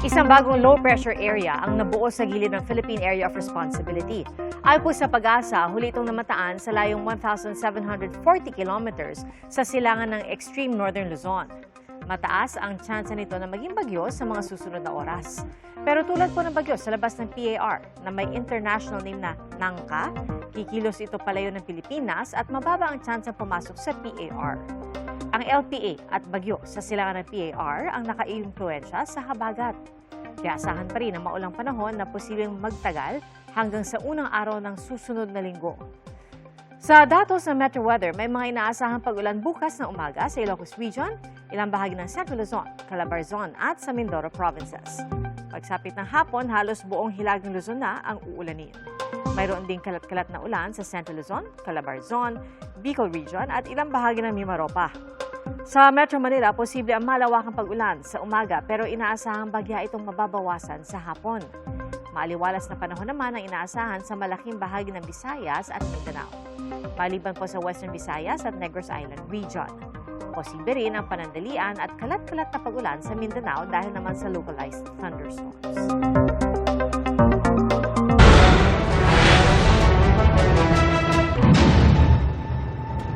Isang bagong low-pressure area ang nabuo sa gilid ng Philippine Area of Responsibility. Ayon po sa Pag-asa, huli itong namataan sa layong 1,740 kilometers sa silangan ng extreme northern Luzon. Mataas ang tsansa nito na maging bagyo sa mga susunod na oras. Pero tulad po ng bagyo sa labas ng PAR na may international name na Nangka, kikilos ito palayo ng Pilipinas at mababa ang tsansa pumasok sa PAR. Ang LPA at bagyo sa silangan ng PAR ang naka-impluwensya sa habagat. Kaya asahan pa rin ang maulang panahon na posibleng magtagal hanggang sa unang araw ng susunod na linggo. Sa datos ng Metro Weather, may mga inaasahang pag-ulan bukas ng umaga sa Ilocos Region, ilang bahagi ng Central Luzon, Calabarzon at sa Mindoro Provinces. Pagsapit ng hapon, halos buong hilag ng Luzon na ang uulanin. Mayroon ding kalat-kalat na ulan sa Central Luzon, Calabarzon, Bicol Region at ilang bahagi ng Mimaropa. Sa Metro Manila, posible ang malawakang pag-ulan sa umaga pero inaasahang bagya itong mababawasan sa hapon. Maaliwalas na panahon naman ang inaasahan sa malaking bahagi ng Visayas at Mindanao. Maliban po sa Western Visayas at Negros Island Region. Posible rin ang panandalian at kalat-kalat na pag-ulan sa Mindanao dahil naman sa localized thunderstorms.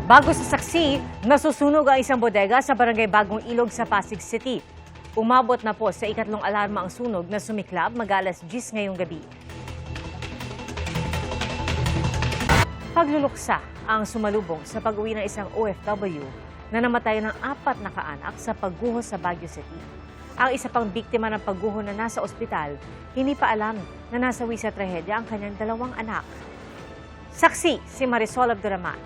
Bago sa saksi, nasusunog ang isang bodega sa Barangay Bagong Ilog sa Pasig City. Umabot na po sa ikatlong alarma ang sunog na sumiklab mag-alas 10 ngayong gabi. Pagluluksa ang sumalubong sa pag-uwi ng isang OFW na namatay ng 4 na kaanak sa pagguho sa Baguio City. Ang isa pang biktima ng pagguho na nasa ospital, hindi pa alam na nasawi sa trahedya ang kanyang 2 anak. Saksi si Marisol Abduraman.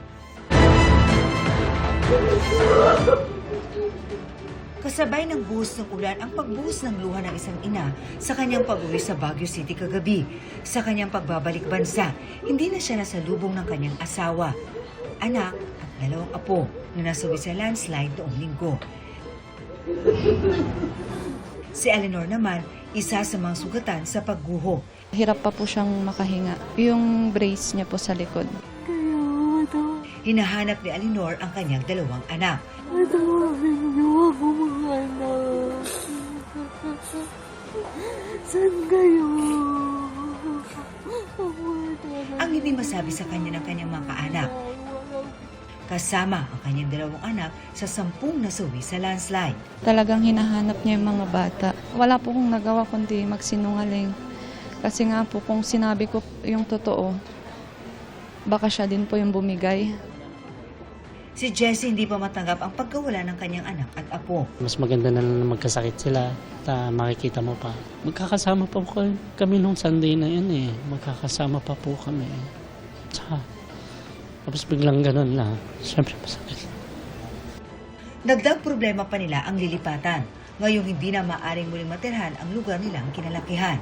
Kasabay ng buhos ng ulan ang pagbuhos ng luha ng isang ina sa kanyang pag-uwi sa Baguio City kagabi. Sa kanyang pagbabalik bansa, hindi na siya nasalubong ng kanyang asawa, anak at 2 apo na nasawi sa landslide noong linggo. Si Eleanor naman, isa sa mga sugatan sa pagguho. Hirap pa po siyang makahinga. Yung brace niya po sa likod. Hinahanap ni Eleanor ang kanyang 2 anak. Saan kayo? Ang hindi masabi sa kanya ng kanyang mga kaanak. Kasama ang kanyang 2 anak sa 10 nasawi sa landslide. Talagang hinahanap niya yung mga bata. Wala po kong nagawa kundi magsinungaling. Kasi nga po kung sinabi ko yung totoo, baka siya din po yung bumigay. Si Jessie hindi pa matanggap ang pagkawala ng kanyang anak at apo. Mas maganda na lang na magkasakit sila at makikita mo pa. Magkakasama pa po kami nung Sunday na yun eh. Magkakasama pa po kami. Tsaka, tapos biglang ganun na. Siyempre masakit. Dagdag problema pa nila ang lilipatan. Ngayong hindi na maaring muling matirhan ang lugar nilang kinalakihan.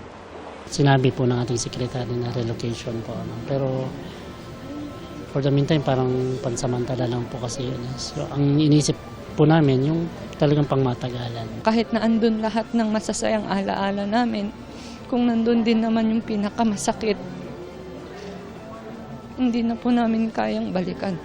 Sinabi po ng ating sekretary na relocation po. Pero for the meantime, parang pansamantala lang po kasi yun. So, ang inisip po namin, yung talagang pangmatagalan. Kahit na andun lahat ng masasayang alaala namin, kung nandun din naman yung pinakamasakit, hindi na po namin kayang balikan.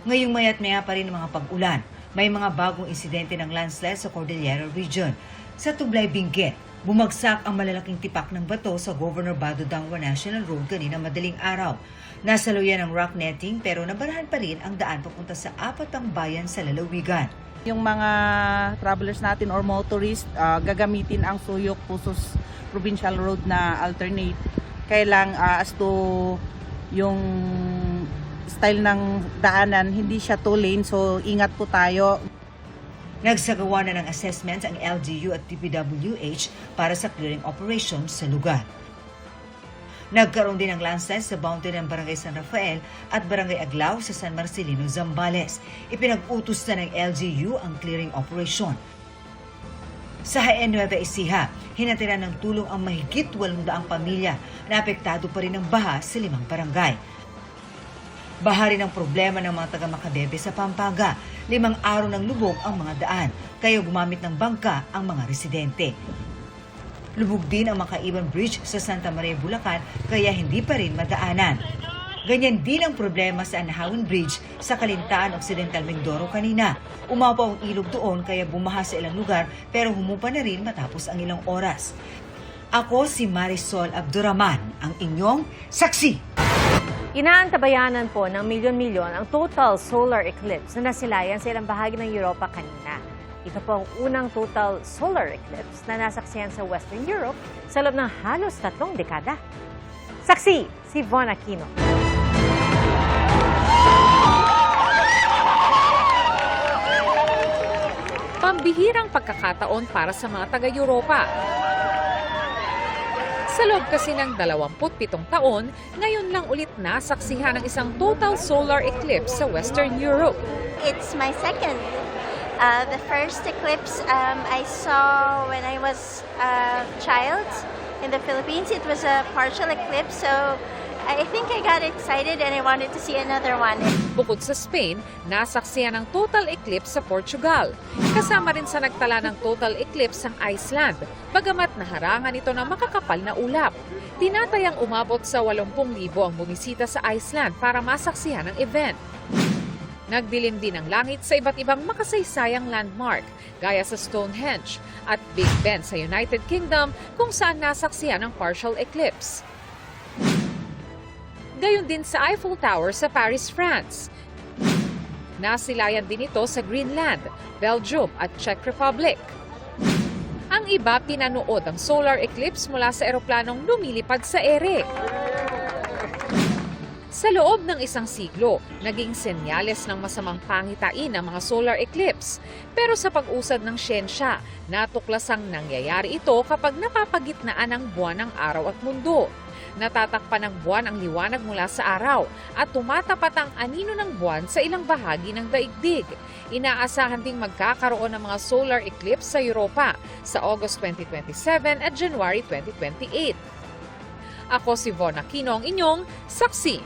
Ngayong mayat maya pa rin ang mga pag-ulan. May mga bagong insidente ng landslide sa Cordillera Region. Sa Tublay, Benguet, bumagsak ang malalaking tipak ng bato sa Governor Bado Dangwa National Road kanina madaling araw. Nasaluyan ng rock netting pero nabarahan pa rin ang daan papunta sa 4 bayan sa lalawigan. Yung mga travelers natin or motorists, gagamitin ang Suyok Pusos Provincial Road na alternate. Kailang as to yung style ng daanan, hindi siya 2 lane, so ingat po tayo. Nagsagawa na ng assessments ang LGU at DPWH para sa clearing operations sa lugar. Nagkaroon din ng landslide sa boundary ng Barangay San Rafael at Barangay Aglao sa San Marcelino, Zambales. Ipinag-utos na ng LGU ang clearing operation. Sa Jaén Nueva Ecija, hinatiran ng tulong ang mahigit 800 pamilya na apektado pa rin ng baha sa 5 barangay. Baha rin ang problema ng mga taga-Macabebe sa Pampanga. 5 araw ng lubog ang mga daan, kaya gumamit ng bangka ang mga residente. Lubog din ang Makaiban Bridge sa Santa Maria, Bulacan, kaya hindi pa rin madaanan. Ganyan din ang problema sa Anhawan Bridge sa Kalintaan, Occidental Mindoro kanina. Umapaw ang ilog doon kaya bumaha sa ilang lugar pero humupa na rin matapos ang ilang oras. Ako si Marisol Abdurrahman, ang inyong saksi. Inaantabayanan po ng milyon-milyon ang total solar eclipse na nasilayan sa ilang bahagi ng Europa kanina. Ito po ang unang total solar eclipse na nasaksihan sa Western Europe sa loob ng halos 3 dekada. Saksi, si Von Aquino. Pambihirang pagkakataon para sa mga taga-Europa. Sa loob kasi ng 27 taon, ngayon lang ulit nasaksihan ng isang total solar eclipse sa Western Europe. It's my second. The first eclipse I saw when I was a child in the Philippines. It was a partial eclipse, so I think I got excited and I wanted to see another one. Bukod sa Spain, nasaksihan ng total eclipse sa Portugal. Kasama rin sa nagtala ng total eclipse ang Iceland, bagamat naharangan ito ng makakapal na ulap. Tinatayang umabot sa 80,000 ang bumisita sa Iceland para masaksihan ang event. Nagdilim din ang langit sa iba't ibang makasaysayang landmark, gaya sa Stonehenge at Big Ben sa United Kingdom kung saan nasaksihan ang partial eclipse. Gayon din sa Eiffel Tower sa Paris, France. Nasilayan din ito sa Greenland, Belgium at Czech Republic. Ang iba pinanood ang solar eclipse mula sa eroplanong lumilipad sa ere. Sa loob ng isang siglo, naging senyales ng masamang pangitain ang mga solar eclipse. Pero sa pag-usad ng siyensya, natuklasang nangyayari ito kapag napapagitnaan ng buwan ng araw at mundo. Natatakpan ng buwan ang liwanag mula sa araw at tumatapat ang anino ng buwan sa ilang bahagi ng daigdig. Inaasahan ding magkakaroon ng mga solar eclipse sa Europa sa August 2027 at January 2028. Ako si Von Aquino, ang inyong saksi.